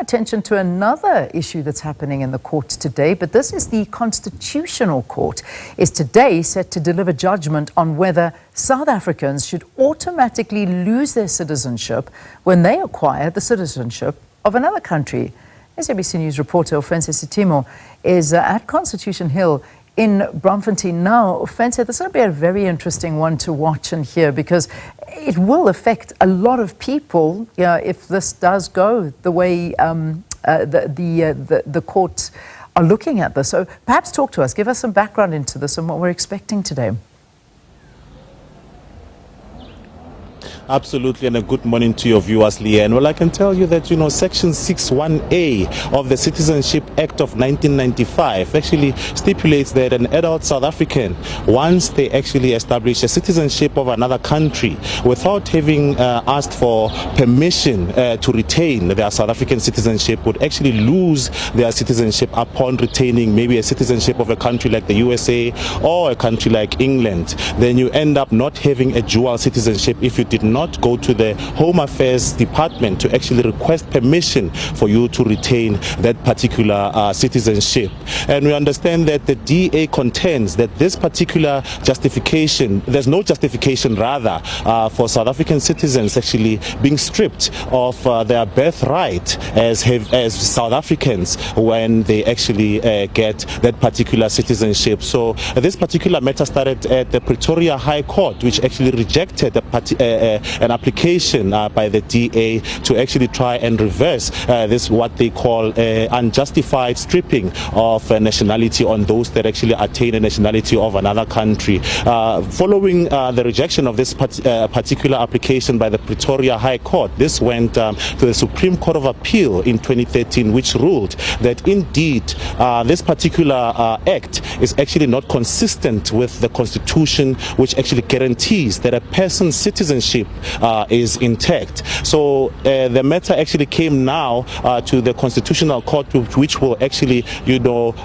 attention to another issue that's happening in the courts today, but this is the Constitutional Court is today set to deliver judgment on whether South Africans should automatically lose their citizenship when they acquire the citizenship of another country. SABC News reporter Ofentse Sitimo is at Constitution Hill in Braamfontein now. Ofentse, this will be a very interesting one to watch and hear because it will affect a lot of people if this does go the way the courts are looking at this. So perhaps talk to us, give us some background into this and what we're expecting today. Absolutely, and a good morning to your viewers, Leanne. Well, I can tell you that, Section 61A of the Citizenship Act of 1995 actually stipulates that an adult South African, once they actually establish a citizenship of another country without having asked for permission to retain their South African citizenship, would actually lose their citizenship upon retaining maybe a citizenship of a country like the USA or a country like England. Then you end up not having a dual citizenship if you did not go to the Home Affairs Department to actually request permission for you to retain that particular citizenship. And we understand that the DA contends that this particular justification, there's no justification rather for South African citizens actually being stripped of their birthright as South Africans when they actually get that particular citizenship. So this particular matter started at the Pretoria High Court, which actually rejected an application by the DA to actually try and reverse this what they call unjustified stripping of nationality on those that actually attain a nationality of another country. Following the rejection of this particular application by the Pretoria High Court, this went to the Supreme Court of Appeal in 2013, which ruled that indeed this particular act is actually not consistent with the Constitution, which actually guarantees that a person's citizenship is intact. So the matter actually came now to the Constitutional Court, which will actually,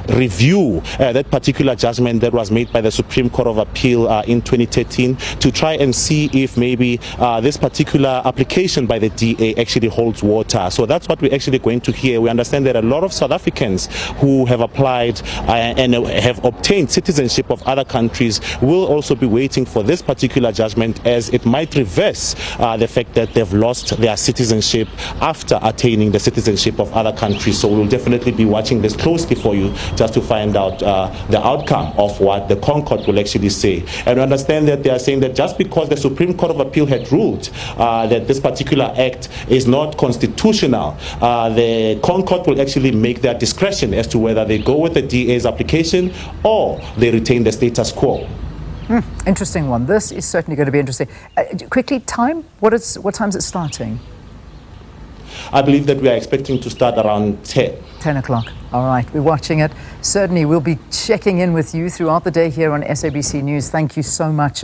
review that particular judgment that was made by the Supreme Court of Appeal in 2013 to try and see if maybe this particular application by the DA actually holds water. So that's what we're actually going to hear. We understand that a lot of South Africans who have applied and have obtained citizenship of other countries will also be waiting for this particular judgment, as it might reverse the fact that they've lost their citizenship after attaining the citizenship of other countries. So we'll definitely be watching this closely for you just to find out the outcome of what the ConCourt will actually say. And we understand that they are saying that just because the Supreme Court of Appeal had ruled that this particular act is not constitutional, the ConCourt will actually make their discretion as to whether they go with the DA's application or they retain the status quo. Interesting one. This is certainly going to be interesting. Quickly, time? What time is it starting? I believe that we are expecting to start around 10. 10 o'clock. All right, we're watching it. Certainly, we'll be checking in with you throughout the day here on SABC News. Thank you so much.